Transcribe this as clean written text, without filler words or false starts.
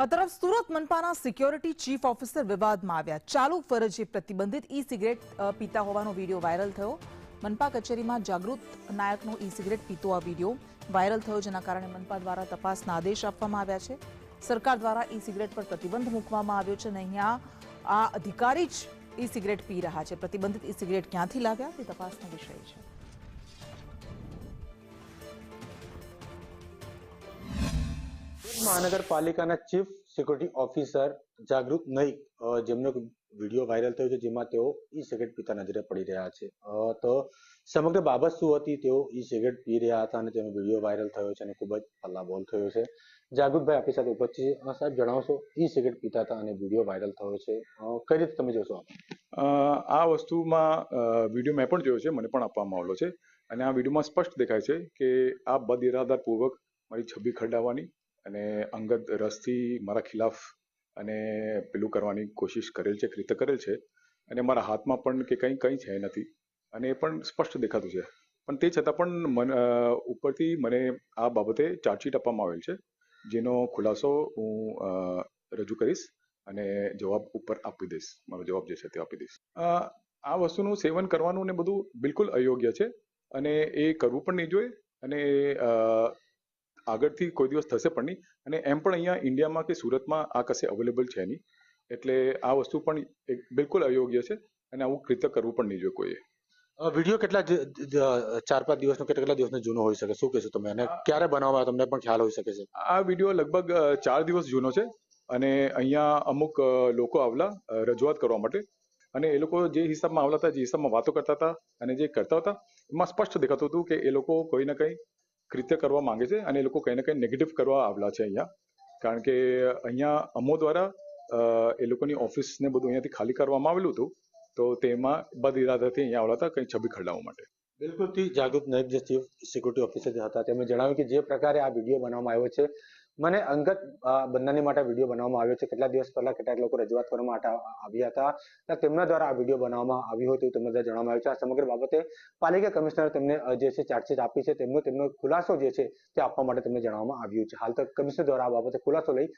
આ તરફ Surat મનપાના security chief officer વિવાદમાં આવ્યા। ચાલુ ફરજે પ્રતિબંધિત ઈ સિગરેટ પીતા હોવાનો વિડીયો વાયરલ થયો। મનપા કચેરીમાં જાગૃત નાયકનો ઈ સિગરેટ પીતો આ વિડીયો વાયરલ થયો, જેના કારણે મનપા દ્વારા તપાસના આદેશ આપવામાં આવ્યા છે। સરકાર દ્વારા ઈ સિગરેટ પર પ્રતિબંધ મૂકવામાં આવ્યો છે અને અહીંયા આ અધિકારી જ ઈ સિગરેટ પી રહ્યા છે। પ્રતિબંધિત ઈ સિગરેટ ક્યાંથી લાવ્યા તે તપાસનો વિષય છે। મહાનગરપાલિકાના ચીફ સિક્યુરિટી ઓફિસર જાગૃત નાઈક જેમનો વિડીયો વાયરલ થયો છે, જેમાં તેઓ ઈ સિગરેટ પીતા નજરે પડી રહ્યા છે। તો સમગ્ર બાબત શું હતી? તેઓ ઈ સિગરેટ પી રહ્યા હતા અને તેનો વિડીયો વાયરલ થયો છે અને ખૂબ જ હલ્લાબોલ થયો છે। જાગૃતભાઈ આપણી સાથે ઉપસ્થિત છે। સાહેબ, જણાવશો, ઈ સિગરેટ પીતા હતા અને વિડીયો વાયરલ થયો છે, કઈ રીતે તમે જોશો? આ વસ્તુમાં વિડીયો મેં પણ જોયો છે, મને પણ આપવામાં આવેલો છે અને આ વિડીયોમાં સ્પષ્ટ દેખાય છે કે આ બદઇરાદાપૂર્વક મારી છબી ખરડાવવાની અને અંગત રસથી મારા ખિલાફ અને પેલું કરવાની કોશિશ કરેલ છે, કૃત્ય કરેલ છે અને મારા હાથમાં પણ કે કંઈ છે નથી અને એ પણ સ્પષ્ટ દેખાતું છે। પણ તે છતાં પણ ઉપરથી મને આ બાબતે ચાર્જશીટ આપવામાં આવેલ છે, જેનો ખુલાસો હું રજૂ કરીશ અને જવાબ ઉપર આપી દઈશ। મારો જવાબ જે છે તે આપી દઈશ। આ વસ્તુનું સેવન કરવાનું ને બધું બિલકુલ અયોગ્ય છે અને એ કરવું પણ નહીં જોઈએ અને આગળથી કોઈ દિવસ થશે પણ નહીં અને એમ પણ અહીંયા ઇન્ડિયામાં કે સુરતમાં આ કશે અવેલેબલ છે નહીં, એટલે આ વસ્તુ પણ બિલકુલ અયોગ્ય છે અને આવું કૃત્ય કરવું પણ નહીં જોઈએ કોઈએ। વિડીયો કેટલા 4-5 દિવસનો કે કેટલા દિવસનો જૂનો હોઈ શકે? શું કહેશો તમે? અને ક્યારે બનાવવામાં આવ્યો તમને પણ ખ્યાલ હોઈ શકે છે? આ વિડીયો લગભગ 4 દિવસ જૂનો છે અને અહીંયા અમુક લોકો આવલા રજૂઆત કરવા માટે અને એ લોકો જે હિસાબમાં આવલા હતા, જે હિસાબમાં વાતો કરતા હતા અને જે કરતા હતા, એમાં સ્પષ્ટ દેખાતું હતું કે એ લોકો કોઈ ને કંઈ કૃત્ય કરવા માંગે છે અને એ લોકો કંઈ ને કંઈ નેગેટિવ કરવા આવલા છે અહીંયા। કારણ કે અહીંયા અમો દ્વારા એ લોકોની ઓફિસને બધું અહીંયાથી ખાલી કરવામાં આવેલું હતું, તો તેમાં બદઇરાદાથી અહીંયા આવલા હતા કંઈ છબી ખરડાવવા માટે। બિલકુલથી જાગૃત નાયક જે ચીફ સિક્યુરિટી ઓફિસર હતા, તેમણે જણાવ્યું કે જે પ્રકારે આ વિડીયો બનાવવામાં આવ્યો છે, મને અંગત બંધાની માટે વિડીયો બનાવવામાં આવ્યો છે। કેટલા દિવસ પહેલા કેટલાક લોકો રજૂઆત કરવા માટે આવ્યા હતા, તેમના દ્વારા આ વિડીયો બનાવવામાં આવ્યો હતો, તેમને જણાવવામાં આવ્યું છે। આ સમગ્ર બાબતે પાલિકા કમિશનર તેમને જે છે ચાર્જશીટ આપી છે, તેમનો ખુલાસો જે છે તે આપવા માટે તેમને જણાવવામાં આવ્યું છે। હાલ તો કમિશનર દ્વારા આ બાબતે ખુલાસો લઈ